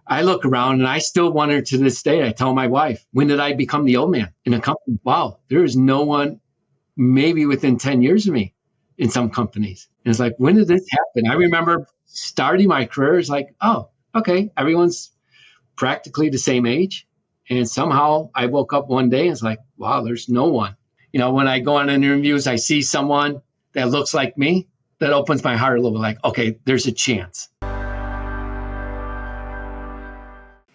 I look around and I still wonder to this day. I tell my wife, when did I become the old man in a company? Wow, there is no one maybe within 10 years of me in some companies. And it's like, when did this happen? I remember starting my career as like, oh, okay, everyone's practically the same age. And somehow I woke up one day and it's like, wow, there's no one. When I go on interviews, I see someone that looks like me, that opens my heart a little bit, like, okay, there's a chance.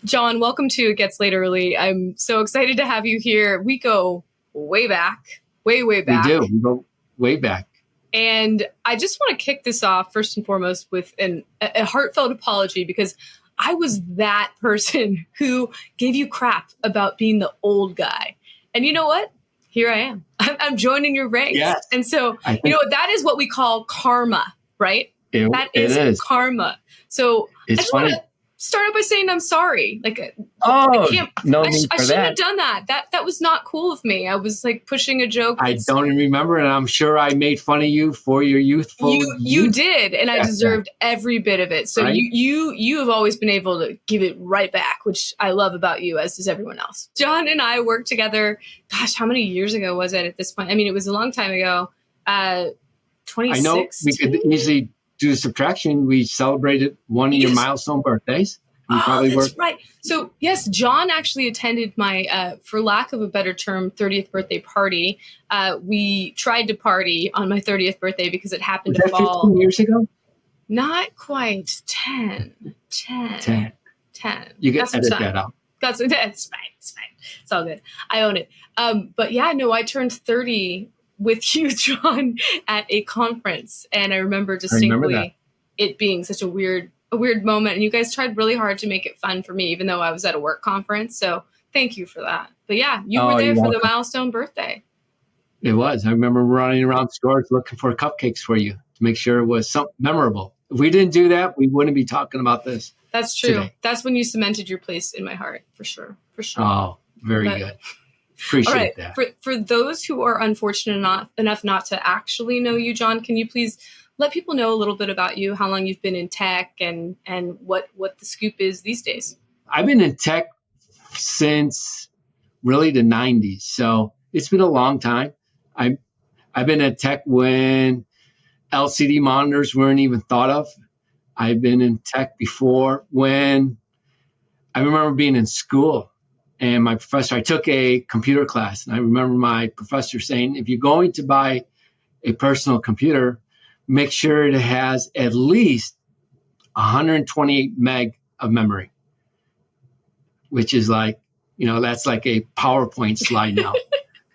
John, welcome to It Gets Late Early. I'm so excited to have you here. We go way back, way back. We do. We go way back. And I just want to kick this off first and foremost with a heartfelt apology, because I was that person who gave you crap about being the old guy. And you know what? Here I am. I'm joining your ranks. Yes. And so, that is what we call karma, right? That is karma. So I just want to start out by saying I'm sorry. Like, I shouldn't have done that. That was not cool of me. I was like pushing a joke. I don't remember, and I'm sure I made fun of you for your youthful. You did, and I deserved every bit of it. So right? you have always been able to give it right back, which I love about you, as does everyone else. John and I worked together. Gosh, how many years ago was it at this point? I mean, it was a long time ago. 2016. I know we could easily do the subtraction. We celebrated one of your milestone birthdays. That's right. So yes, John actually attended my, for lack of a better term, 30th birthday party. We tried to party on my 30th birthday because it happened to fall 15 years ago? Not quite. 10. You can edit that out. It's fine. It's all good. I own it. But yeah, no, I turned 30 with you, John, at a conference. And I remember distinctly it being such a weird moment. And you guys tried really hard to make it fun for me, even though I was at a work conference. So thank you for that. But yeah, you were there for the milestone birthday. It was. I remember running around stores looking for cupcakes for you to make sure it was something memorable. If we didn't do that, we wouldn't be talking about this. That's true. Today. That's when you cemented your place in my heart, for sure. Oh, very good. Appreciate that. For those who are unfortunate enough not to actually know you, John, can you please let people know a little bit about you, how long you've been in tech, and what the scoop is these days? I've been in tech since really the 90s. So it's been a long time. I've been in tech when LCD monitors weren't even thought of. I've been in tech before when I remember being in school. And my professor, I took a computer class, and I remember my professor saying, if you're going to buy a personal computer, make sure it has at least 128 meg of memory, which is like, that's like a PowerPoint slide now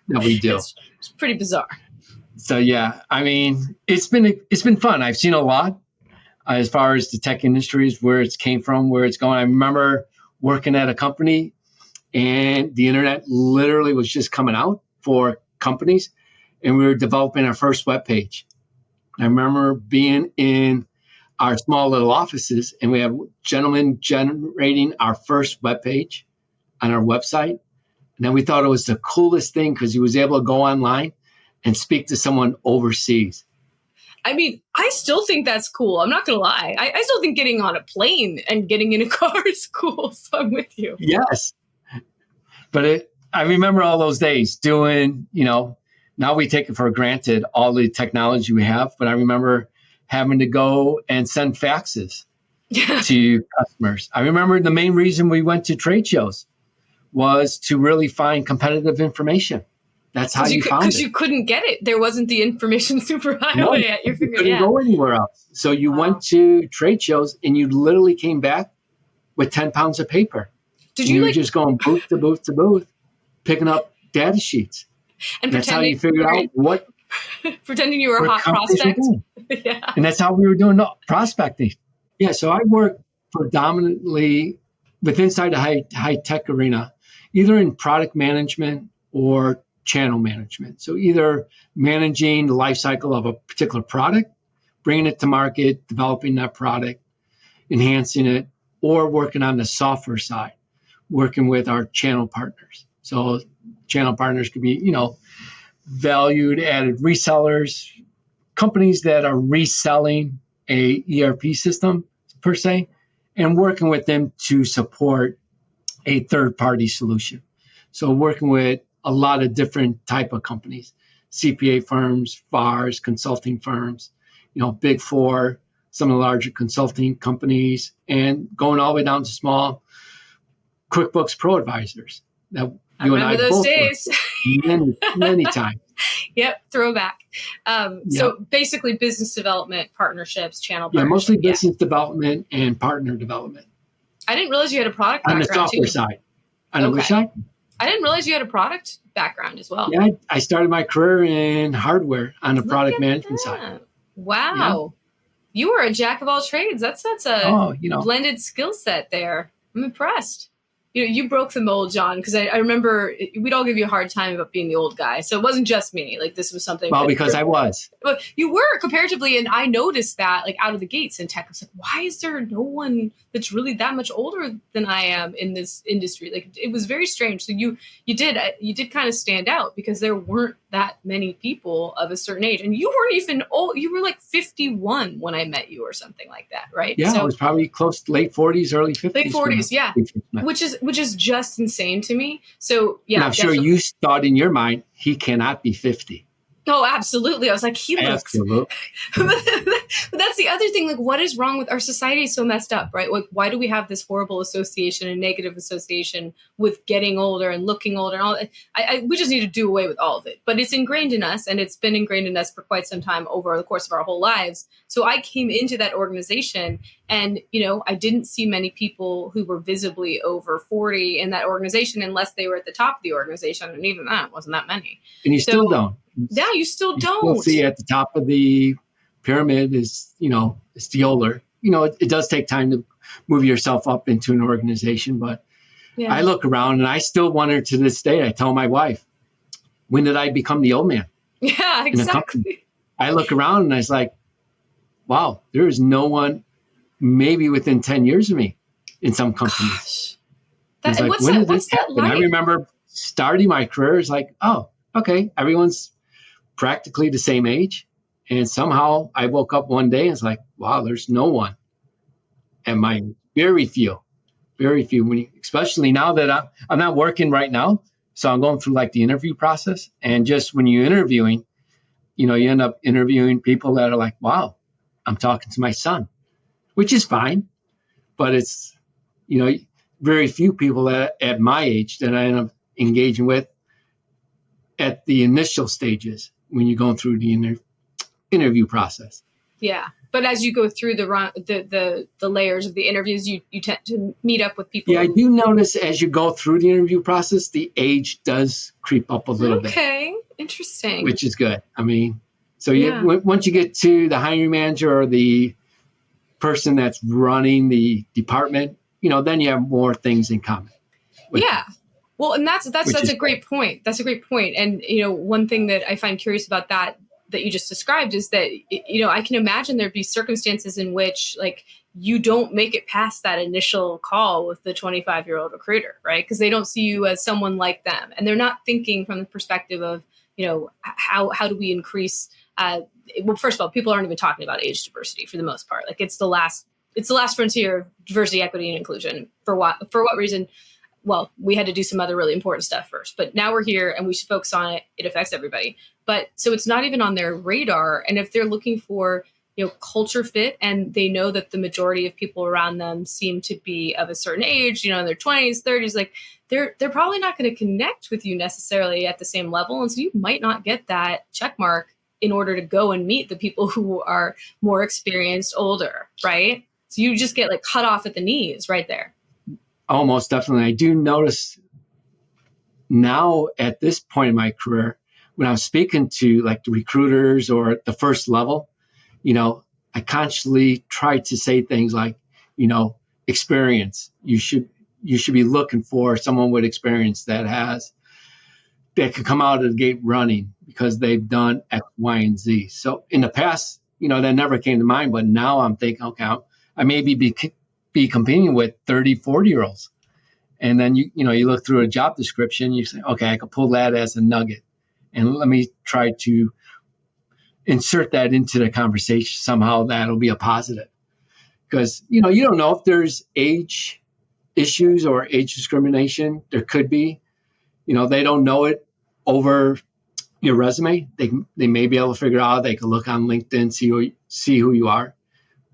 that we do. It's pretty bizarre. So yeah, I mean, it's been fun. I've seen a lot as far as the tech industries, where it's came from, where it's going. I remember working at a company, and the internet literally was just coming out for companies, and we were developing our first web page. I remember being in our small little offices, and we have gentlemen generating our first web page on our website. And then we thought it was the coolest thing because he was able to go online and speak to someone overseas. I mean, I still think that's cool. I'm not going to lie. I still think getting on a plane and getting in a car is cool. So I'm with you. Yes. But I remember all those days doing, now we take it for granted, all the technology we have. But I remember having to go and send faxes to customers. I remember the main reason we went to trade shows was to really find competitive information. That's how you found it. Because you couldn't get it. There wasn't the information superhighway at your fingertips. You couldn't go anywhere else. So you went to trade shows, and you literally came back with 10 pounds of paper. You were just going booth to booth to booth, picking up data sheets. And that's how you figured out what. Pretending you were a hot prospect. Yeah. And that's how we were doing prospecting. Yeah. So I work predominantly inside the high tech arena, either in product management or channel management. So either managing the life cycle of a particular product, bringing it to market, developing that product, enhancing it, or working on the software side, working with our channel partners. So channel partners could be, valued added resellers, companies that are reselling a ERP system per se, and working with them to support a third-party solution. So working with a lot of different type of companies, CPA firms, VARs, consulting firms, Big Four, some of the larger consulting companies, and going all the way down to small QuickBooks Pro advisors that you and I both days. many times. Yep, throwback. So basically business development, partnerships, channel partnerships. Yeah, mostly business development and partner development. I didn't realize you had a product background. On the software side. On which side? I didn't realize you had a product background as well. Yeah, I started my career in hardware on the product management side. Wow. Yeah. You were a jack of all trades. That's a blended skill set there. I'm impressed. You broke the mold, John, because I remember we'd all give you a hard time about being the old guy. So it wasn't just me. Like, this was something. Well, because I was. But you were comparatively, and I noticed that, like, out of the gates in tech. I was like, why is there no one that's really that much older than I am in this industry? Like, it was very strange. So you did kind of stand out because there weren't that many people of a certain age, and you weren't even old. You were like 51 when I met you, or something like that, right? Yeah, so, I was probably close to late 40s, early 50s. Late 40s, yeah. Which is just insane to me. So yeah, and I'm sure you thought in your mind, he cannot be 50. Oh, absolutely. I was like, he looks. But that's the other thing. Like, what is wrong with our society? Is so messed up, right? Like, why do we have this horrible association and negative association with getting older and looking older and all that? We just need to do away with all of it. But it's ingrained in us, and it's been ingrained in us for quite some time over the course of our whole lives. So I came into that organization, and I didn't see many people who were visibly over 40 in that organization, unless they were at the top of the organization, and even that wasn't that many. And you still don't. Yeah, you still don't. You'll see at the top of the pyramid is the older. It does take time to move yourself up into an organization, but I look around and I still wonder to this day. I tell my wife, when did I become the old man? Yeah, exactly. I look around and I was like, wow, there is no one maybe within 10 years of me in some companies. Gosh. What's that like? I remember starting my career as like, oh, okay, everyone's practically the same age. And somehow I woke up one day and it's like, wow, there's no one. And very few, especially now that I'm not working right now. So I'm going through like the interview process. And just when you're interviewing, you end up interviewing people that are like, wow, I'm talking to my son, which is fine. But it's, very few people at my age that I end up engaging with at the initial stages when you're going through the interview process. Yeah. But as you go through the layers of the interviews, you tend to meet up with people. Yeah, I do notice as you go through the interview process, the age does creep up a little bit. Okay, interesting. Which is good. I mean, so once you get to the hiring manager or the person that's running the department, then you have more things in common. Yeah. Well, and that's a great point. That's a great point. And, one thing that I find curious about that you just described is that, I can imagine there'd be circumstances in which, like, you don't make it past that initial call with the 25-year-old recruiter, right? Because they don't see you as someone like them. And they're not thinking from the perspective of, how do we increase, well, first of all, people aren't even talking about age diversity for the most part. Like, it's the last frontier of diversity, equity, and inclusion. For what reason? Well, we had to do some other really important stuff first, but now we're here and we should focus on it. It affects everybody. But so it's not even on their radar. And if they're looking for, culture fit, and they know that the majority of people around them seem to be of a certain age, in their 20s, 30s, like they're probably not going to connect with you necessarily at the same level. And so you might not get that check mark in order to go and meet the people who are more experienced, older, right? So you just get like cut off at the knees right there. Oh, most definitely. I do notice now at this point in my career, when I'm speaking to like the recruiters or at the first level, I consciously try to say things like, experience. You should be looking for someone with experience that could come out of the gate running because they've done X, Y, and Z. So in the past, that never came to mind, but now I'm thinking, okay, I may be competing with 30, 40-year-olds. And then, you look through a job description, you say, okay, I can pull that as a nugget. And let me try to insert that into the conversation. Somehow that'll be a positive. because, you don't know if there's age issues or age discrimination. There could be. They don't know it over your resume. They may be able to figure out. They can look on LinkedIn, see who you are.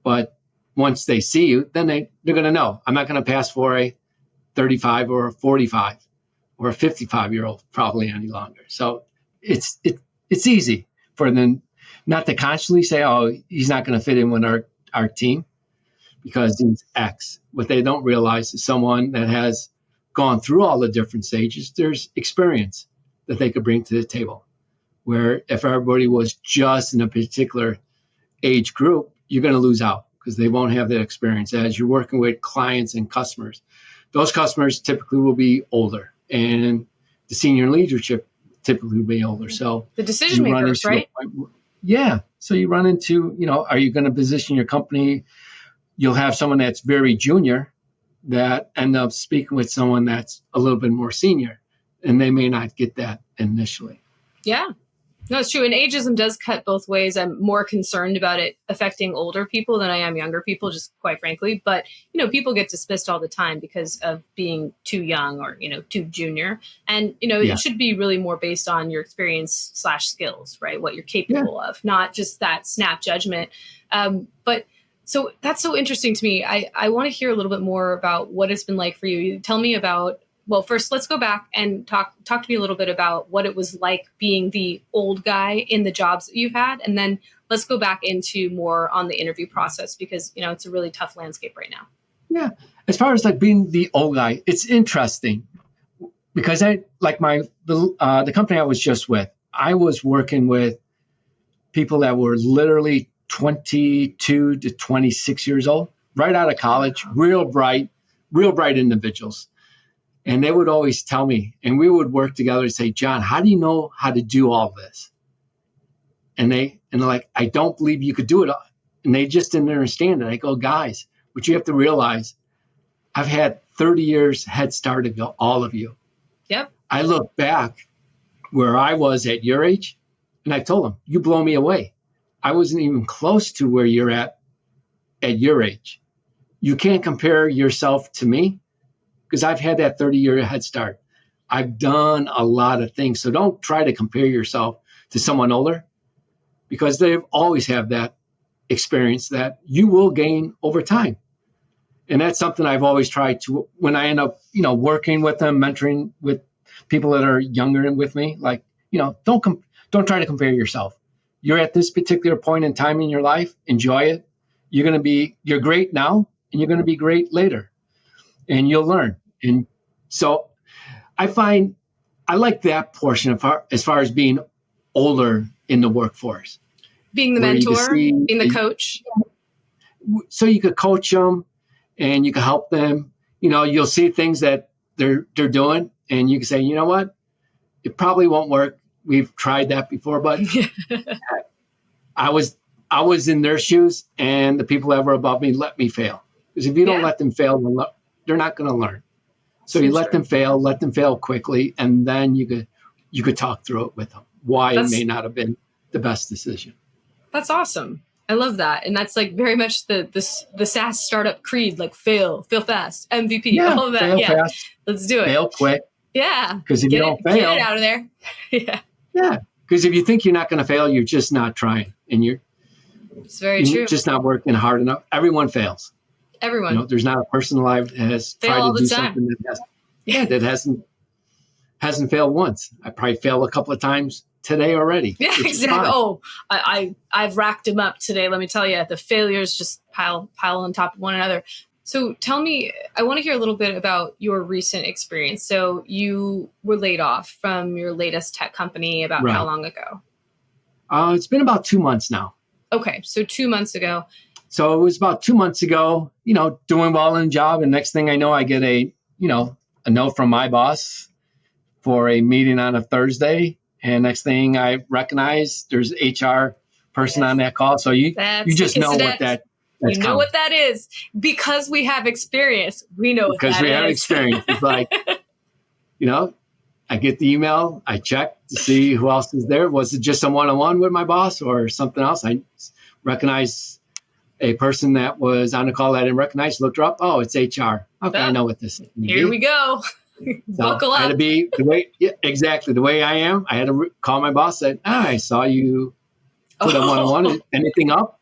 But once they see you, then they're going to know. I'm not going to pass for a 35 or a 45 or a 55-year-old probably any longer. So it's easy for them not to constantly say, oh, he's not going to fit in with our team because he's X. What they don't realize is someone that has gone through all the different stages, there's experience that they could bring to the table. Where if everybody was just in a particular age group, you're going to lose out because they won't have that experience. As you're working with clients and customers, those customers typically will be older, and the senior leadership typically will be older. So the decision makers, right? Yeah. So you run into, are you going to position your company? You'll have someone that's very junior that end up speaking with someone that's a little bit more senior, and they may not get that initially. Yeah. No, it's true. And ageism does cut both ways. I'm more concerned about it affecting older people than I am younger people, just quite frankly. But, people get dismissed all the time because of being too young or, too junior. And, it should be really more based on your experience / skills, right? What you're capable of, not just that snap judgment. But so that's so interesting to me. I want to hear a little bit more about what it's been like for you. Tell me about, well, first, let's go back and talk to me a little bit about what it was like being the old guy in the jobs that you've had. And then let's go back into more on the interview process because, it's a really tough landscape right now. Yeah. As far as like being the old guy, it's interesting because the company I was just with, I was working with people that were literally 22 to 26 years old, right out of college, real bright individuals. And they would always tell me, and we would work together and say, John, how do you know how to do all this? And they're like, I don't believe you could do it all. And they just didn't understand it. I go, guys, what you have to realize, I've had 30 years head start of all of you. Yep. I look back where I was at your age, and I told them, you blow me away. I wasn't even close to where you're at your age. You can't compare yourself to me, because I've had that 30-year head start. I've done a lot of things. So don't try to compare yourself to someone older, because they've always have that experience that you will gain over time. And that's something I've always tried to, when I end up, working with them, mentoring with people that are younger with me, like, don't try to compare yourself. You're at this particular point in time in your life, enjoy it. You're great now, and you're going to be great later, and you'll learn. And so I find I like that portion as far as being older in the workforce. Being the mentor, being the coach. So you could coach them and you can help them. You'll see things that they're doing, and you can say, you know what? It probably won't work. We've tried that before, but I was in their shoes, and the people that were above me let me fail. Because if you don't let them fail, they're not going to learn. So you let them fail quickly, and then you could talk through it with them, why it may not have been the best decision. That's awesome. I love that. And that's like very much the SaaS startup creed, like fail fast, MVP, all of that. Fail fast. Let's do it. Fail quick. Yeah. Because if you don't fail. Get it out of there. Yeah. Yeah. Because if you think you're not going to fail, you're just not trying. And it's very true. Just not working hard enough. Everyone fails. Everyone. There's not a person alive that has tried to do something that hasn't failed once. I probably failed a couple of times today already. Yeah, exactly. Oh, I've racked them up today. Let me tell you, the failures just pile on top of one another. So tell me, I want to hear a little bit about your recent experience. So you were laid off from your latest tech company about how long ago? It's been about 2 months now. Okay, so 2 months ago. So it was about 2 months ago, doing well in the job. And next thing I know, I get a note from my boss for a meeting on a Thursday. And next thing I recognize, there's HR person on that call. So you just know what that's coming. What that is. Because we have experience, we know what that is. Because we have experience. It's like, I get the email, I check to see who else is there. Was it just a one-on-one with my boss or something else? I recognize a person that was on a call that I didn't recognize, looked her up. Oh, it's HR. Okay, I know what this is. Here we go. Buckle up. I had to be the way, exactly the way I am. I had to call my boss, said, I saw you put a one-on-one. Anything up?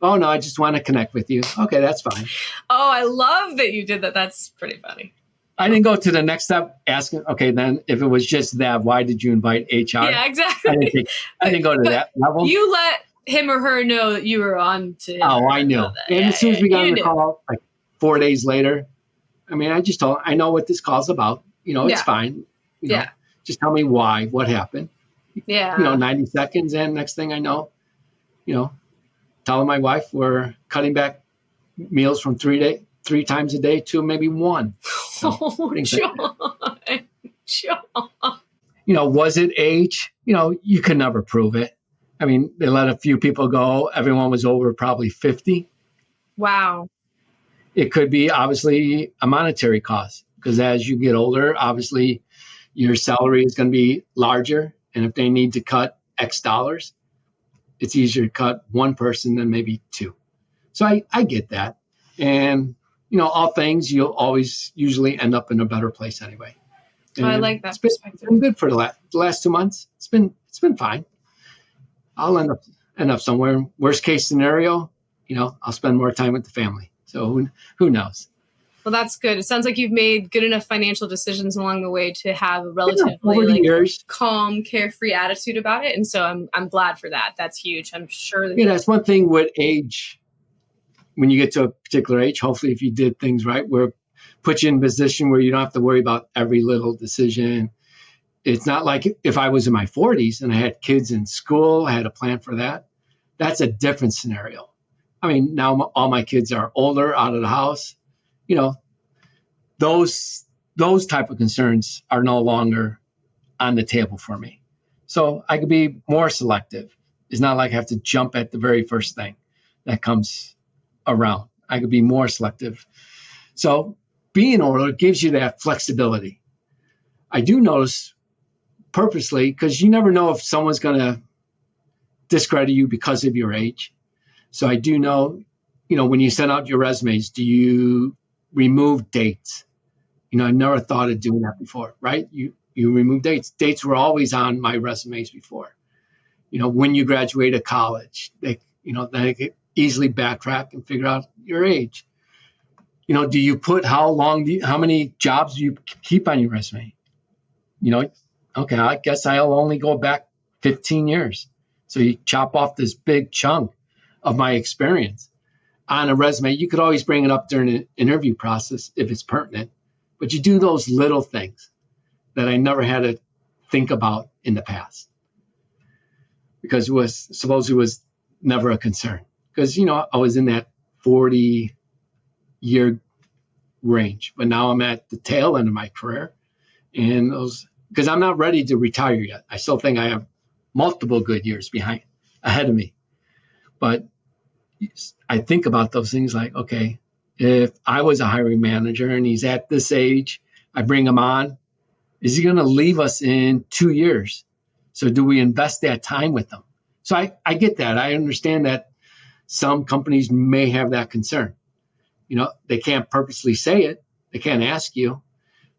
Oh, no, I just want to connect with you. Okay, that's fine. Oh, I love that you did that. That's pretty funny. I didn't go to the next step asking, okay, then if it was just that, why did you invite HR? Yeah, exactly. I didn't go to that level. You let him or her know that you were on to him. Oh, I knew. And as soon as we got on the call, like 4 days later, I mean, I just told him, I know what this call's about. It's fine. Just tell me why, what happened. 90 seconds. And next thing I know, telling my wife we're cutting back meals from 3 times a day to maybe one. So, John. Was it age? You can never prove it. I mean, they let a few people go. Everyone was over probably 50. Wow. It could be obviously a monetary cost because as you get older, obviously your salary is going to be larger. And if they need to cut X dollars, it's easier to cut one person than maybe two. So I get that. And, all things, you'll always usually end up in a better place anyway. And I like that perspective. It's been good for the last 2 months. It's been fine. I'll end up somewhere. Worst case scenario, I'll spend more time with the family. So who knows? Well, that's good. It sounds like you've made good enough financial decisions along the way to have a relatively calm, carefree attitude about it. And so I'm glad for that. That's huge. I'm sure that that's one thing with age. When you get to a particular age, hopefully if you did things right, where put you in a position where you don't have to worry about every little decision. It's not like if I was in my 40s and I had kids in school, I had a plan for that. That's a different scenario. I mean, now all my kids are older, out of the house. Those type of concerns are no longer on the table for me. So I could be more selective. It's not like I have to jump at the very first thing that comes around. I could be more selective. So being older gives you that flexibility. I do notice purposely, because you never know if someone's going to discredit you because of your age. So I do know, when you send out your resumes, do you remove dates? I never thought of doing that before, right? You remove dates. Dates were always on my resumes before. When you graduated college, then they could easily backtrack and figure out your age. Do you put how many jobs do you keep on your resume? Okay, I guess I'll only go back 15 years. So you chop off this big chunk of my experience on a resume. You could always bring it up during an interview process if it's pertinent, but you do those little things that I never had to think about in the past because it was never a concern because, I was in that 40-year range, but now I'm at the tail end of my career and because I'm not ready to retire yet. I still think I have multiple good years ahead of me. But I think about those things like, okay, if I was a hiring manager and he's at this age, I bring him on, is he going to leave us in 2 years? So do we invest that time with them? So I get that. I understand that some companies may have that concern. They can't purposely say it. They can't ask you.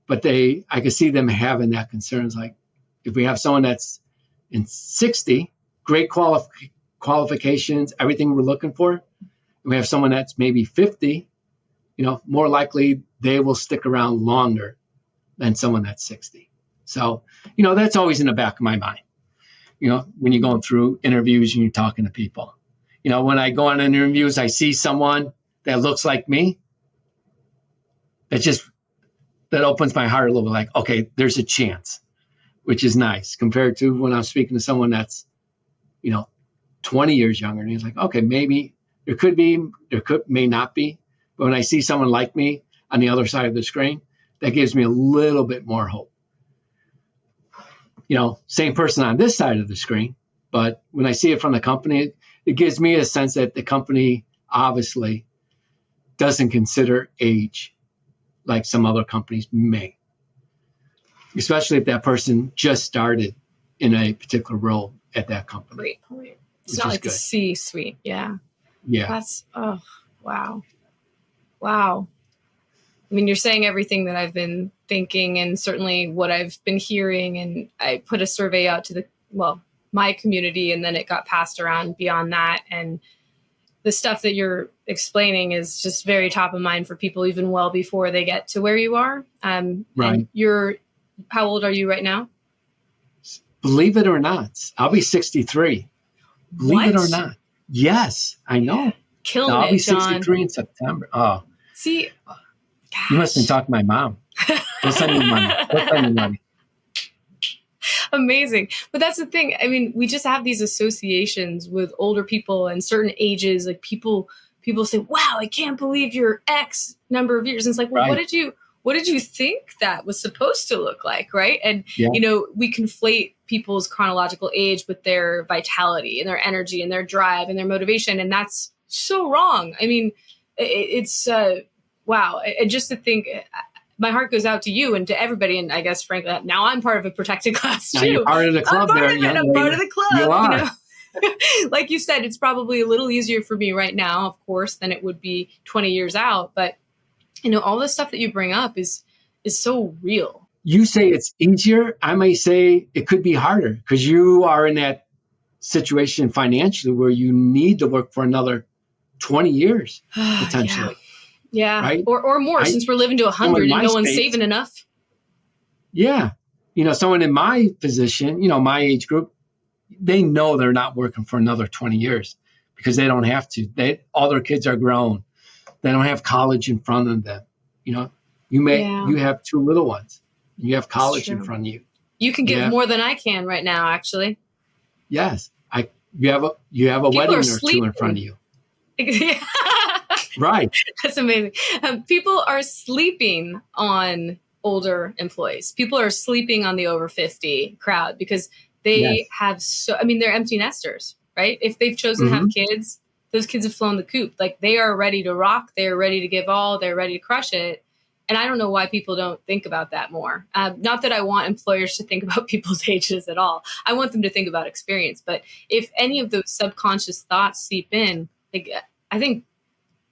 But I can see them having that concern. It's like, if we have someone that's in 60, great qualifications, everything we're looking for, and we have someone that's maybe 50, more likely they will stick around longer than someone that's 60. So, that's always in the back of my mind, when you're going through interviews and you're talking to people. When I go on interviews, I see someone that looks like me, that opens my heart a little bit, like, okay, there's a chance, which is nice compared to when I'm speaking to someone that's, 20 years younger. And he's like, okay, maybe may not be. But when I see someone like me on the other side of the screen, that gives me a little bit more hope. Same person on this side of the screen, but when I see it from the company, it gives me a sense that the company obviously doesn't consider age like some other companies may, especially if that person just started in a particular role at that company. Great point. It's not like the C-suite. Yeah. Yeah. Wow. Wow. I mean, you're saying everything that I've been thinking and certainly what I've been hearing. And I put a survey out to my community, and then it got passed around beyond that. And the stuff that you're explaining is just very top of mind for people even well before they get to where you are. Right. And how old are you right now? Believe it or not, I'll be 63. Believe it or not. Yes, I know. Yeah. Killing I'll be John. 63 in September. Oh. See, gosh. You must have been talking to my mom. We'll send you money. Amazing. But that's the thing. I mean, we just have these associations with older people and certain ages. Like people say, wow, I can't believe you're X number of years. And it's like, well, right. what did you think that was supposed to look like? Right. And, we conflate people's chronological age with their vitality and their energy and their drive and their motivation. And that's so wrong. I mean, it's wow. And just to think, my heart goes out to you and to everybody. And I guess, frankly, now I'm part of a protected class too. Now you're part of the club. I'm part of the club. You are. Like you said, it's probably a little easier for me right now, of course, than it would be 20 years out. But, all the stuff that you bring up is so real. You say it's easier. I may say it could be harder because you are in that situation financially where you need to work for another 20 years, potentially. Yeah. Right? Or more, since we're living to 100 and no one's saving enough. Yeah. Someone in my position, my age group, they know they're not working for another 20 years because they don't have to. All their kids are grown. They don't have college in front of them. You have two little ones. You have college in front of you. You can give more than I can right now, actually. Yes. You have a wedding or two in front of you. Right. That's amazing. People are sleeping on older employees. People are sleeping on the over 50 crowd because they have they're empty nesters, right? If they've chosen to have kids, those kids have flown the coop. Like they are ready to rock. They're ready to give all. They're ready to crush it. And I don't know why people don't think about that more. Not that I want employers to think about people's ages at all. I want them to think about experience. But if any of those subconscious thoughts seep in, I think,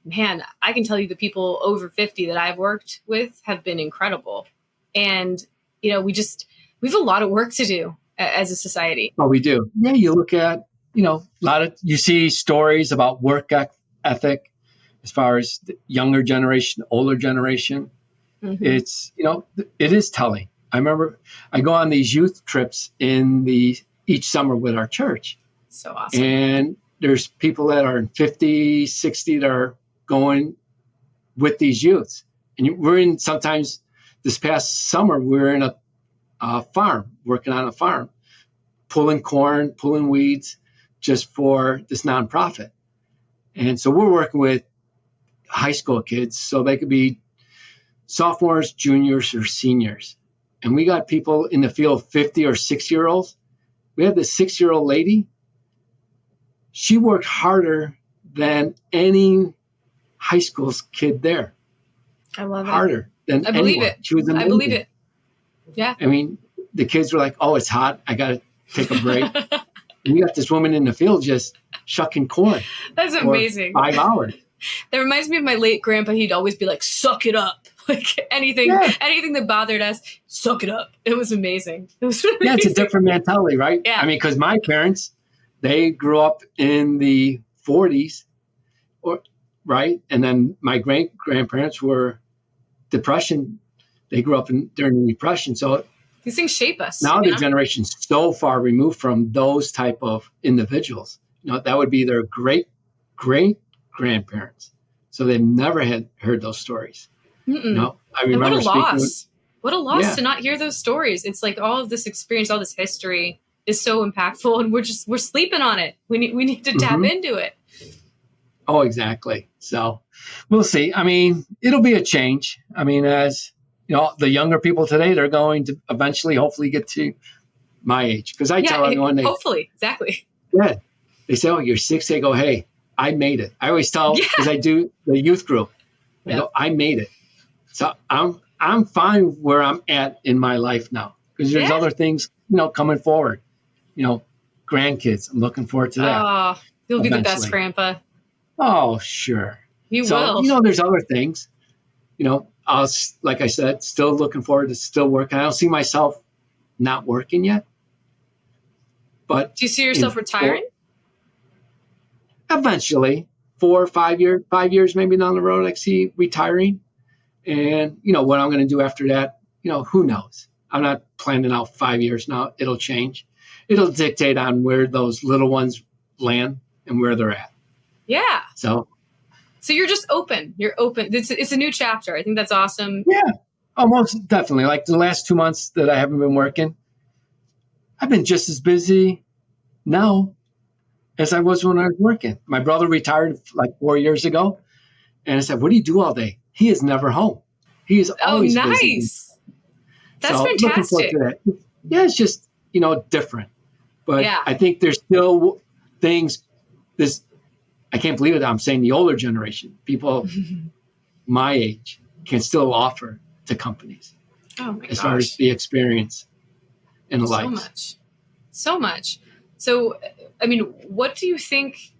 man, I can tell you the people over 50 that I've worked with have been incredible. And, we have a lot of work to do as a society. Oh, we do. Yeah, you look at, you see stories about work ethic as far as the younger generation, older generation. Mm-hmm. It's, it is telling. I remember I go on these youth trips each summer with our church. So awesome. And there's people that are 50, 60 that are going with these youths. And sometimes this past summer, we were in a farm, working on a farm, pulling corn, pulling weeds just for this nonprofit. And so we're working with high school kids, so they could be sophomores, juniors, or seniors. And we got people in the field, 50 or 6-year-olds. We had this 6-year-old lady. She worked harder than any high school kid there. I love it. Harder than anyone. Believe it. She was amazing. I believe it. Yeah. I mean, the kids were like, oh, it's hot. I got to take a break. And we got this woman in the field just shucking corn. That's amazing. 5 hours. That reminds me of my late grandpa. He'd always be like, suck it up. Like anything that bothered us, suck it up. It was amazing. It's a different mentality, right? Yeah. I mean, because my parents, they grew up in the 40s, right? And then my grandparents were Depression. They grew up during the Depression. So these things shape us. Now the generation's so far removed from those type of individuals. That would be their great grandparents. So they've never had heard those stories. No, I remember. And what a loss! What a loss to not hear those stories. It's like all of this experience, all this history is so impactful, and we're sleeping on it. We need to tap into it. Oh, exactly. So we'll see. I mean, it'll be a change. I mean, as the younger people today, they're going to eventually, hopefully, get to my age. Because I tell everyone, hopefully, exactly. Yeah, they say, "Oh, you're 6." They go, "Hey, I made it." I always tell, because I do the youth group, I go, "I made it." So I'm fine where I'm at in my life now, because there's other things, coming forward. Grandkids. I'm looking forward to that. Oh, you'll be the best grandpa. Oh, sure. You So, will. there's other things. Like I said, still looking forward to still working. I don't see myself not working yet. But do you see yourself retiring? Eventually, 4 or 5 years maybe down the road, I see retiring. And, what I'm going to do after that, who knows? I'm not planning out 5 years now. It'll change. It'll dictate on where those little ones land and where they're at. Yeah. So you're just open. You're open. It's a new chapter. I think that's awesome. Yeah, almost definitely. Like the last 2 months that I haven't been working, I've been just as busy now as I was when I was working. My brother retired like 4 years ago. And I said, what do you do all day? He is never home. He is always busy. Nice. That's so fantastic. Looking forward to that. Yeah, it's just, different. But I think there's still things, I can't believe it. I'm saying the older generation, people my age, can still offer to companies. Oh my gosh. As far as the experience and the likes. So much. So, I mean, what do you think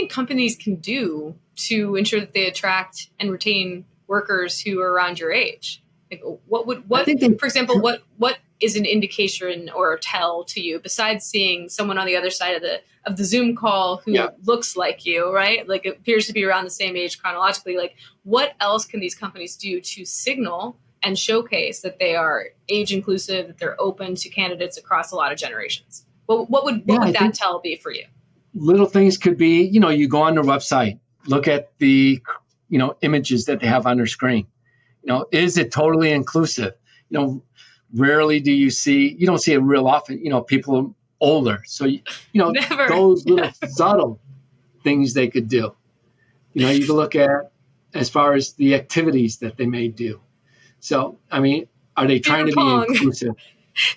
companies can do to ensure that they attract and retain workers who are around your age? Like, for example, what is an indication or a tell to you besides seeing someone on the other side of the Zoom call who looks like you, right? Like appears to be around the same age chronologically. Like, what else can these companies do to signal and showcase that they are age inclusive, that they're open to candidates across a lot of generations? What would that tell be for you? Little things could be, you go on their website, look at the, images that they have on their screen. Is it totally inclusive? Rarely do you don't see it real often, people are older. So, Never. Those little subtle things they could do. You can look at as far as the activities that they may do. So, I mean, are they trying to be inclusive?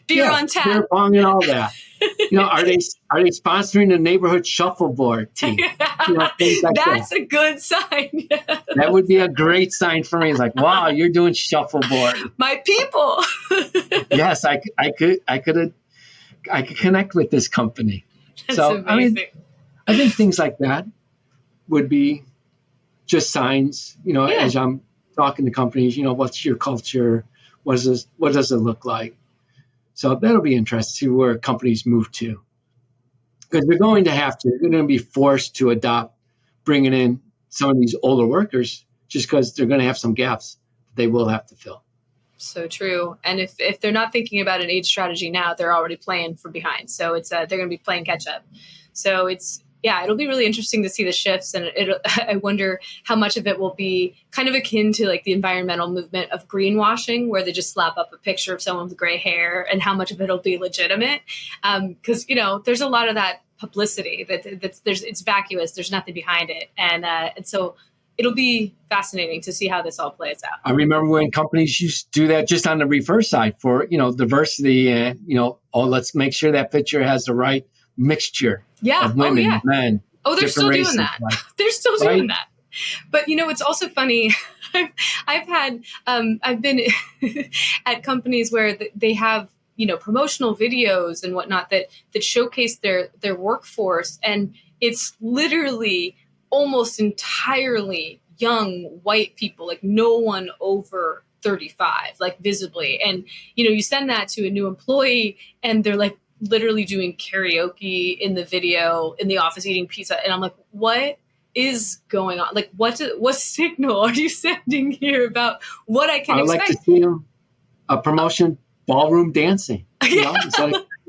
Beer on tap. Beer pong and all that. Are they sponsoring the neighborhood shuffleboard team? Things like That's a good sign. That would be a great sign for me. It's like, wow, you're doing shuffleboard. My people. Yes, I could connect with this company. That's amazing. I think things like that would be just signs. As I'm talking to companies, what's your culture? What does it look like? So that'll be interesting to see where companies move to. Because they're going to be forced to adopt bringing in some of these older workers just because they're going to have some gaps they will have to fill. So true. And if they're not thinking about an age strategy now, they're already playing from behind. So it's they're going to be playing catch up. So it'll be really interesting to see the shifts. And I wonder how much of it will be kind of akin to like the environmental movement of greenwashing, where they just slap up a picture of someone with gray hair, and how much of it will be legitimate. Because, there's a lot of that publicity it's vacuous. There's nothing behind it. And so it'll be fascinating to see how this all plays out. I remember when companies used to do that just on the reverse side for, diversity and, let's make sure that picture has the right mixture of women, men. Oh, they're still doing that. They're still doing that. But, it's also funny. I've been at companies where they have, promotional videos and whatnot that showcase their workforce. And it's literally almost entirely young white people, like no one over 35, like visibly. And, you send that to a new employee and they're like literally doing karaoke in the video in the office, eating pizza. And I'm like, what is going on? Like, what signal are you sending here about what I can expect? I'd like to see a promotion, ballroom dancing.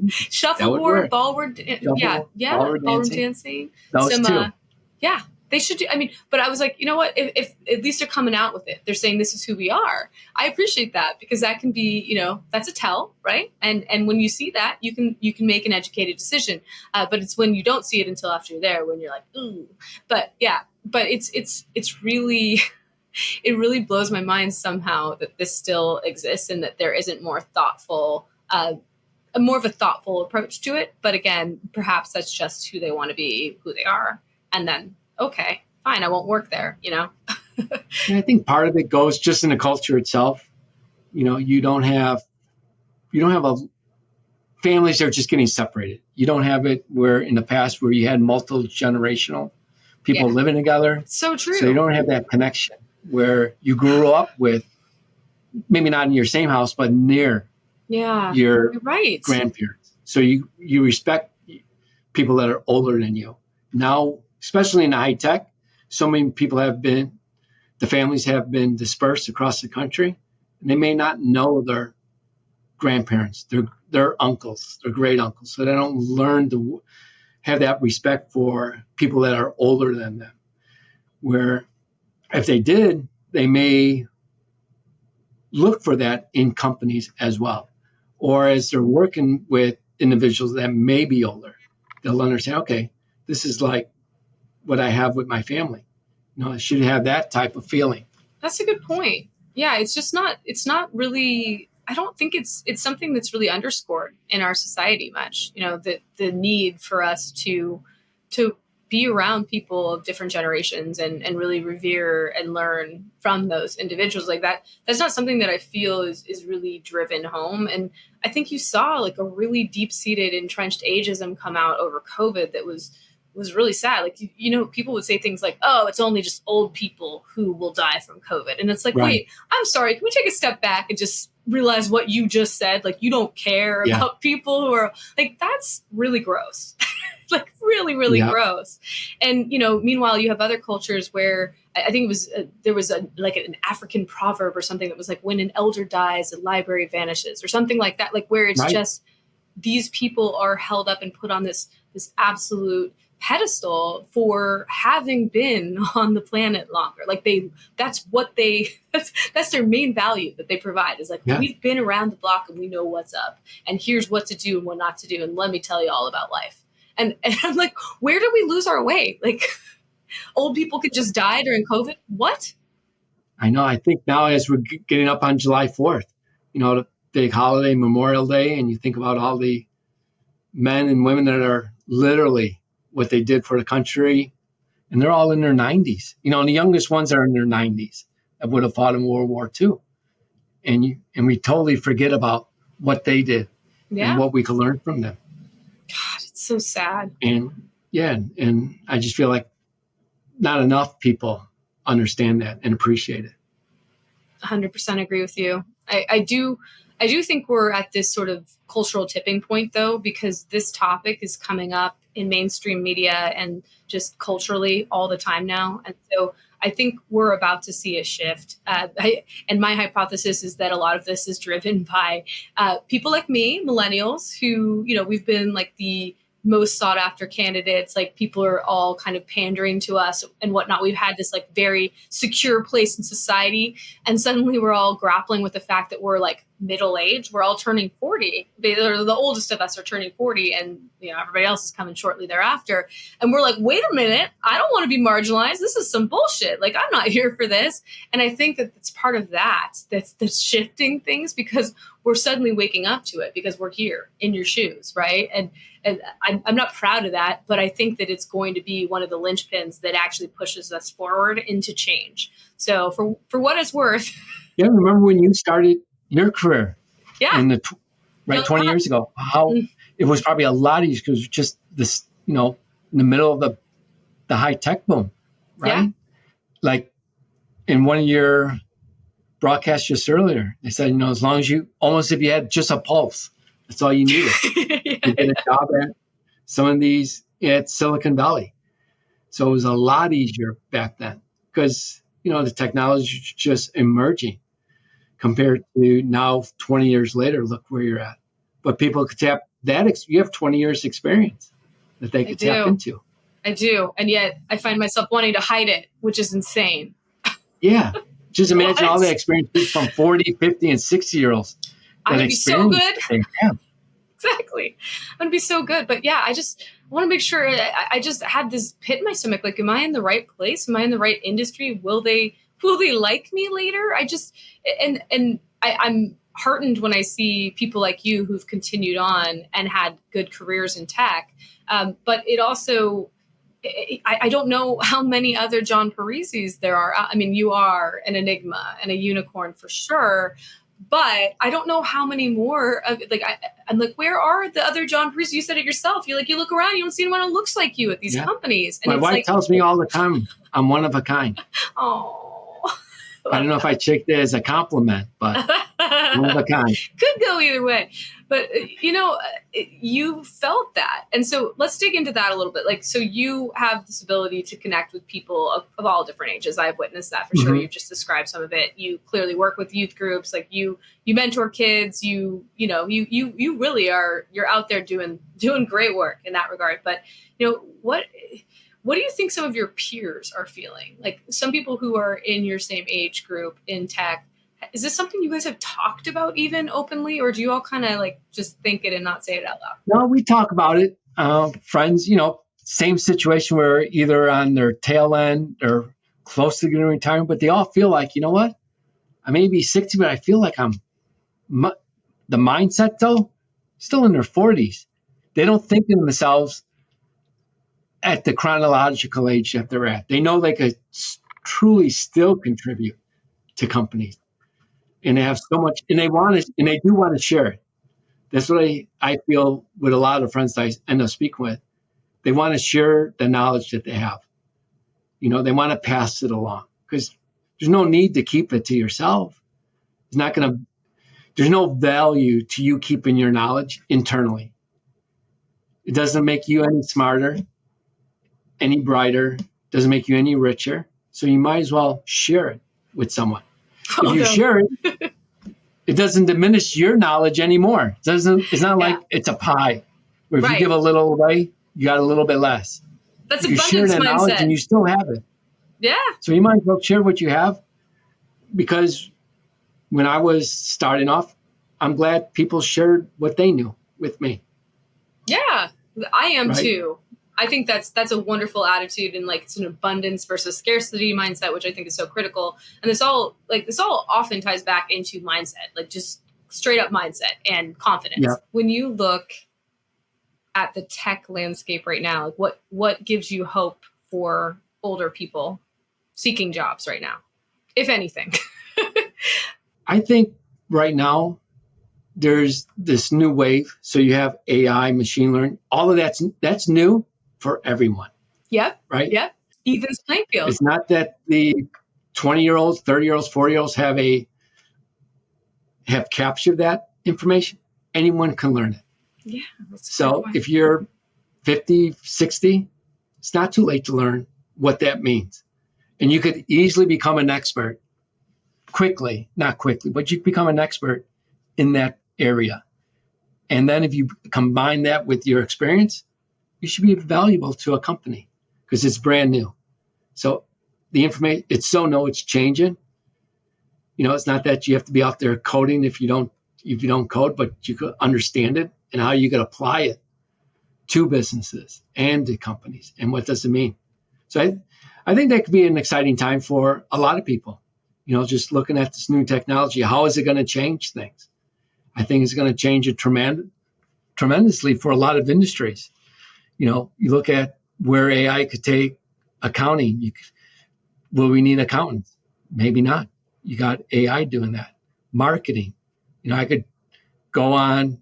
Shuffleboard, ballroom dancing. Those two. They should do. I mean, but I was like, you know what? If at least they're coming out with it, they're saying this is who we are. I appreciate that, because that can be, that's a tell, right? And when you see that, you can make an educated decision. But it's when you don't see it until after you're there, when you're like, ooh. But it's really, it really blows my mind somehow that this still exists and that there isn't more of a thoughtful approach to it. But again, perhaps that's just who they want to be, who they are, and then. Okay, fine, I won't work there, And I think part of it goes just in the culture itself. You don't have families that are just getting separated. You don't have it where in the past where you had multi-generational, people living together. So true. So you don't have that connection where you grew up with, maybe not in your same house, but near your grandparents. So you respect people that are older than you. Now, especially in high tech, so many people the families have been dispersed across the country, and they may not know their grandparents, their uncles, their great uncles. So they don't learn to have that respect for people that are older than them. Where if they did, they may look for that in companies as well. Or as they're working with individuals that may be older, they'll understand, okay, this is like what I have with my family. I should have that type of feeling. That's a good point. Yeah, it's not really, I don't think it's something that's really underscored in our society much, the need for us to be around people of different generations and really revere and learn from those individuals like that. That's not something that I feel is really driven home. And I think you saw like a really deep-seated entrenched ageism come out over COVID that was really sad. Like, people would say things like, oh, it's only just old people who will die from COVID. And it's like, wait, I'm sorry. Can we take a step back and just realize what you just said? Like, you don't care about people who are like, that's really gross. Like really, really gross. And, meanwhile, you have other cultures where I think it was, there was an African proverb or something that was like, when an elder dies, the library vanishes or something like that. Like where it's just, these people are held up and put on this absolute pedestal for having been on the planet longer. Like that's their main value that they provide is like, we've been around the block and we know what's up and here's what to do and what not to do. And let me tell you all about life. And I'm like, where do we lose our way? Like old people could just die during COVID. What? I know. I think now as we're getting up on July 4th, the big holiday, Memorial Day, and you think about all the men and women that are literally what they did for the country, and they're all in their 90s. And the youngest ones are in their 90s that would have fought in World War II. And we totally forget about what they did and what we could learn from them. God, it's so sad. And and I just feel like not enough people understand that and appreciate it. 100% agree with you. I do think we're at this sort of cultural tipping point, though, because this topic is coming up in mainstream media and just culturally all the time now. And so I think we're about to see a shift. And my hypothesis is that a lot of this is driven by people like me, millennials, who, we've been like the most sought after candidates. Like people are all kind of pandering to us and whatnot. We've had this like very secure place in society. And suddenly we're all grappling with the fact that we're like middle age. We're all turning 40. The oldest of us are turning 40 and everybody else is coming shortly thereafter. And we're like, wait a minute, I don't want to be marginalized. This is some bullshit. Like I'm not here for this. And I think that it's part of that's shifting things because we're suddenly waking up to it because we're here in your shoes, right? And I'm not proud of that, but I think that it's going to be one of the linchpins that actually pushes us forward into change. So for what it's worth. Yeah, remember when you started your career? Yeah. In 20 years ago, how it was probably a lot easier because just this, in the middle of the high tech boom, right? Yeah. Like in one of your broadcasts just earlier, they said, as long as if you had just a pulse, that's all you needed. To get a job at some of these at Silicon Valley. So it was a lot easier back then because, the technology is just emerging compared to now 20 years later, look where you're at. But people could tap that. You have 20 years experience that they could tap into. I do. And yet I find myself wanting to hide it, which is insane. Yeah. Just imagine all the experience from 40, 50, and 60-year-olds. I would be so good. Exactly. I'm going to be so good. But yeah, I want to make sure I just had this pit in my stomach. Like, am I in the right place? Am I in the right industry? Will they like me later? I'm heartened when I see people like you who've continued on and had good careers in tech. But it also, I don't know how many other John Parisis there are. I mean, you are an enigma and a unicorn for sure. But I don't know how many more of like I'm like, where are the other John Parisi? You said it yourself. You're like, you look around, you don't see anyone who looks like you at these companies. And my wife tells me all the time, I'm one of a kind. Oh, I don't know if I take that as a compliment, but one of a kind. Could go either way. But, you felt that. And so let's dig into that a little bit. Like, so you have this ability to connect with people of all different ages. I've witnessed that for sure. You've just described some of it. You clearly work with youth groups. Like you mentor kids. You really you're out there doing great work in that regard. But, what do you think some of your peers are feeling? Like some people who are in your same age group in tech, is this something you guys have talked about even openly, or do you all kind of like just think it and not say it out loud? No, we talk about it. Friends, same situation where either on their tail end or close to getting retirement, but they all feel like, you know what? I may be 60, but I feel like the mindset though, still in their 40s. They don't think of themselves at the chronological age that they're at. They know they could truly still contribute to companies, and they have so much, and they do want to share it. That's what I feel with a lot of friends that I end up speaking with. They want to share the knowledge that they have. They want to pass it along because there's no need to keep it to yourself. There's no value to you keeping your knowledge internally. It doesn't make you any smarter, any brighter, doesn't make you any richer. So you might as well share it with someone. If you share it, it doesn't diminish your knowledge anymore. It's not like it's a pie where if you give a little away, you got a little bit less. That's you abundance share that mindset. knowledge and you still have it. Yeah. So you might as well share what you have, because when I was starting off, I'm glad people shared what they knew with me. Yeah, I am too. I think that's a wonderful attitude, and like it's an abundance versus scarcity mindset, which I think is so critical. And this all often ties back into mindset, like just straight up mindset and confidence. Yeah. When you look at the tech landscape right now, like what gives you hope for older people seeking jobs right now, if anything? I think right now there's this new wave. So you have AI, machine learning, all of that's new for everyone. Yep. Right? Yep. Ethan's playing field. It's not that the 20-year-olds, 30-year-olds, 40-year-olds have captured that information. Anyone can learn it. Yeah. So if you're 50, 60, it's not too late to learn what that means. And you could easily become an expert not quickly, but you become an expert in that area. And then if you combine that with your experience, you should be valuable to a company because it's brand new. So the information, it's changing. It's not that you have to be out there coding if you don't code, but you could understand it and how you could apply it to businesses and to companies. And what does it mean? So I think that could be an exciting time for a lot of people. Just looking at this new technology, how is it going to change things? I think it's going to change it tremendously for a lot of industries. You look at where AI could take accounting. Will we need accountants? Maybe not. You got AI doing that. Marketing. I could go on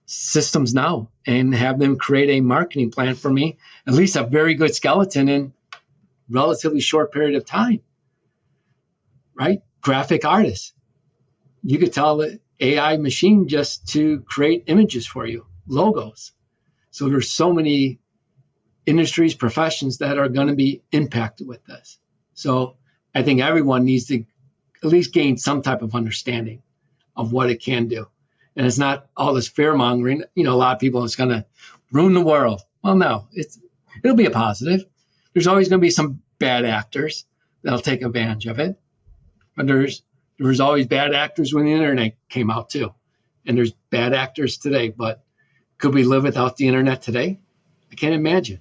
systems now and have them create a marketing plan for me, at least a very good skeleton in relatively short period of time. Right? Graphic artists. You could tell the AI machine just to create images for you, logos. So there's so many industries, professions that are going to be impacted with this. So I think everyone needs to at least gain some type of understanding of what it can do. And it's not all this fear mongering. A lot of people, it's going to ruin the world. Well, no, it'll be a positive. There's always going to be some bad actors that'll take advantage of it. But there was always bad actors when the internet came out too. And there's bad actors today, but could we live without the internet today? I can't imagine.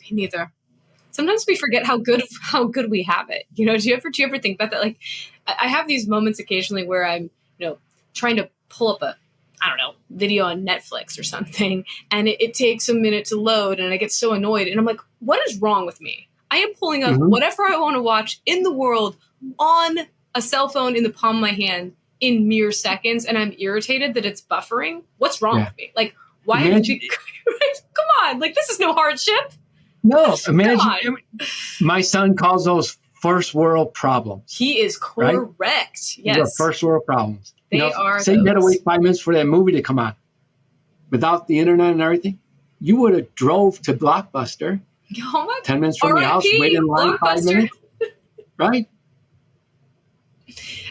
Me neither. Sometimes we forget how good we have it. Do you ever think about that? Like, I have these moments occasionally where I'm, trying to pull up a video on Netflix or something, and it takes a minute to load, and I get so annoyed, and I'm like, what is wrong with me? I am pulling up whatever I want to watch in the world on a cell phone in the palm of my hand in mere seconds, and I'm irritated that it's buffering. What's wrong with me? Like, why is it come on, like, this is no hardship. No, imagine my son calls those first world problems. He is correct. Right? Yes. They're first world problems. They are. Say you had to wait 5 minutes for that movie to come on. Without the internet and everything, you would have drove to Blockbuster 10 minutes from your house, waited in line 5 minutes. Right?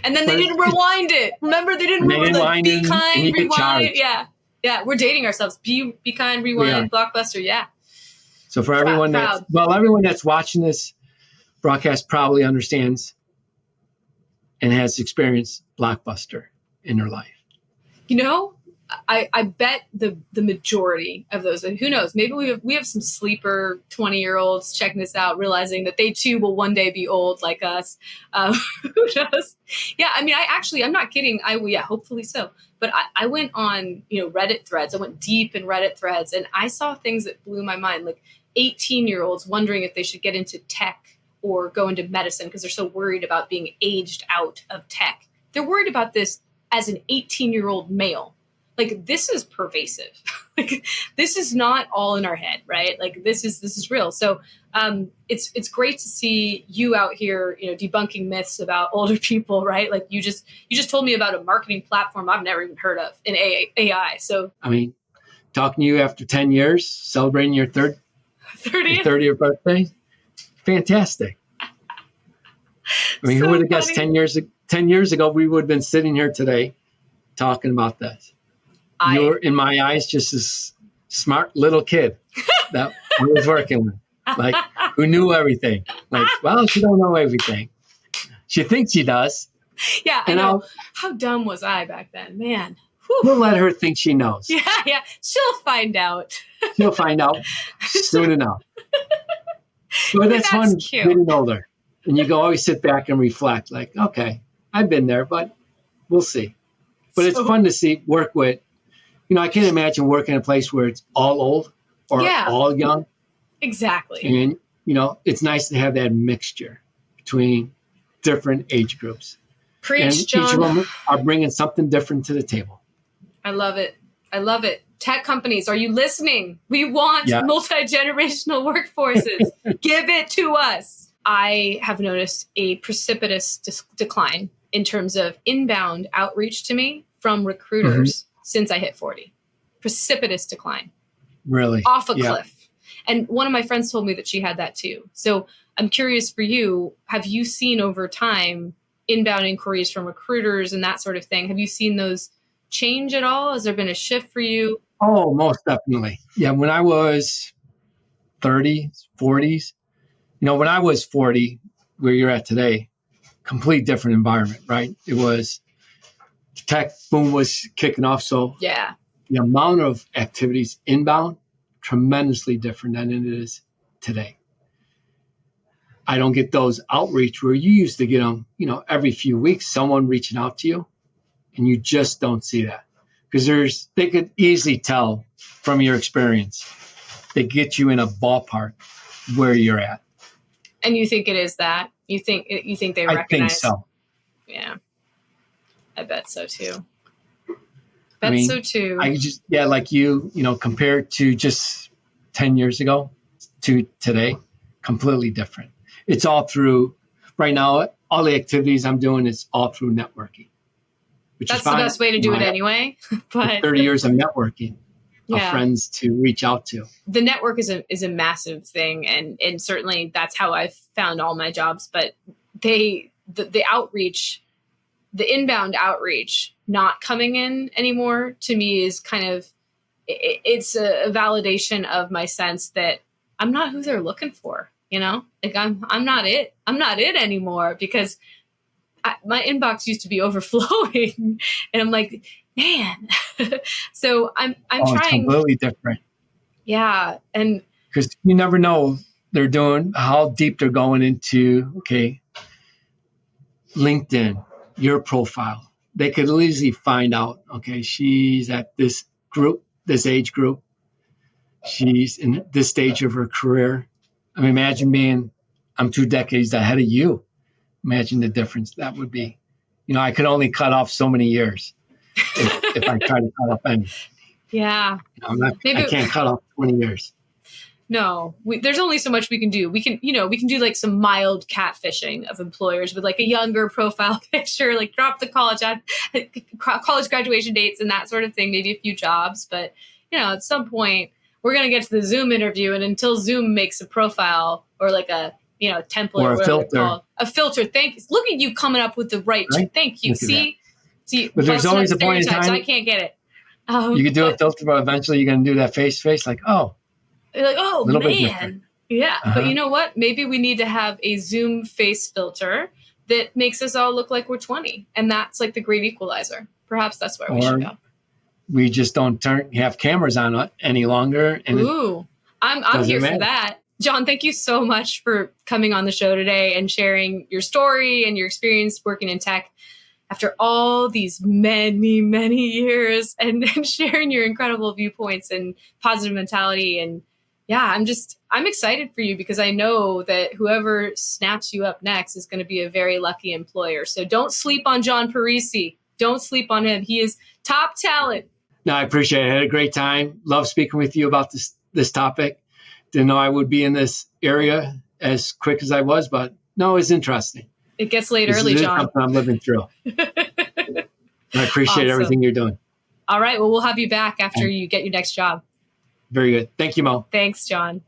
And then they didn't rewind it. Remember, they didn't rewind it. Be kind, rewind. Yeah. Yeah. We're dating ourselves. Be kind, rewind, Blockbuster. Yeah. So for everyone that's watching this broadcast probably understands and has experienced Blockbuster in their life. You know, I bet the majority of those, who knows, maybe we have some sleeper 20-year-olds checking this out, realizing that they too will one day be old like us. Who knows? Yeah, I mean, I'm not kidding. Hopefully so. But I went on, Reddit threads. I went deep in Reddit threads, and I saw things that blew my mind, like 18-year-olds wondering if they should get into tech or go into medicine because they're so worried about being aged out of tech. They're worried about this as an 18-year-old male. Like, this is pervasive. Like, this is not all in our head, right? Like, this is real. So it's great to see you out here, debunking myths about older people, right? Like, you just told me about a marketing platform I've never even heard of in AI. So I mean, talking to you after 10 years, celebrating your 30th birthday, fantastic. I mean, who would have guessed 10 years ago we would have been sitting here today talking about this? You're, in my eyes, just this smart little kid that I was working with, like, who knew everything. Like, well, she don't know everything. She thinks she does. Yeah, I know. How dumb was I back then, man? Whew. We'll let her think she knows. Yeah. She'll find out. She'll find out soon enough. But that's fun getting older. And you can always sit back and reflect, like, okay, I've been there, but we'll see. But it's fun to work with. I can't imagine working in a place where it's all old or all young. Exactly. And, it's nice to have that mixture between different age groups. Preach, John. Each of them are bringing something different to the table. I love it. Tech companies, are you listening? We want multi-generational workforces. Give it to us. I have noticed a precipitous decline in terms of inbound outreach to me from recruiters since I hit 40. Precipitous decline. Really? Off a cliff. And one of my friends told me that she had that too. So I'm curious for you, have you seen over time inbound inquiries from recruiters and that sort of thing? Have you seen those change at all? Has there been a shift for you? Oh, most definitely. Yeah, when I was 30s, 40s, when I was 40, where you're at today, complete different environment, right? It was tech boom was kicking off. So the amount of activities inbound, tremendously different than it is today. I don't get those outreach where you used to get them, every few weeks, someone reaching out to you, and you just don't see that. Because they could easily tell from your experience. They get you in a ballpark where you're at. And you think it is that? You think they recognize? I think so. Yeah. I bet so too. I just, like you, compared to just 10 years ago to today, completely different. It's all through, right now, all the activities I'm doing is all through networking. That's the best way to do it anyway. But 30 years of networking of friends to reach out to. The network is a massive thing. And certainly that's how I've found all my jobs. But the outreach, the inbound outreach not coming in anymore to me is kind of, it's a validation of my sense that I'm not who they're looking for, like I'm not it. I'm not it anymore because my inbox used to be overflowing and I'm like, man. So I'm trying. It's completely different. Yeah. And because you never know how deep they're going into, LinkedIn, your profile. They could easily find out, she's at this group, this age group. She's in this stage of her career. I mean, imagine I'm 2 decades ahead of you. Imagine the difference that would be. I could only cut off so many years if I try to cut off any. Yeah. I can't cut off 20 years. No, there's only so much we can do. We can do like some mild catfishing of employers with like a younger profile picture, like drop the college graduation dates and that sort of thing, maybe a few jobs. But, at some point we're going to get to the Zoom interview. And until Zoom makes a profile or like a, template or a filter, Look at you coming up with the right. Thank you. See, but there's always a point in time. I can't get it. You could do a filter, but eventually you're going to do that face to face, like, oh. You're like, oh, man. Yeah. But you know what? Maybe we need to have a Zoom face filter that makes us all look like we're 20. And that's like the great equalizer. Perhaps that's where we should go. We just don't have cameras on any longer. And I'm here for that. John, thank you so much for coming on the show today and sharing your story and your experience working in tech after all these many, many years and sharing your incredible viewpoints and positive mentality. And yeah, I'm excited for you because I know that whoever snaps you up next is going to be a very lucky employer. So don't sleep on John Parisi. Don't sleep on him. He is top talent. No, I appreciate it. I had a great time. Love speaking with you about this topic. Didn't know I would be in this area as quick as I was, but no, it's interesting. It gets late early, John. Something I'm living through. I appreciate everything you're doing. All right. Well, we'll have you back after you get your next job. Very good. Thank you, Mo. Thanks, John.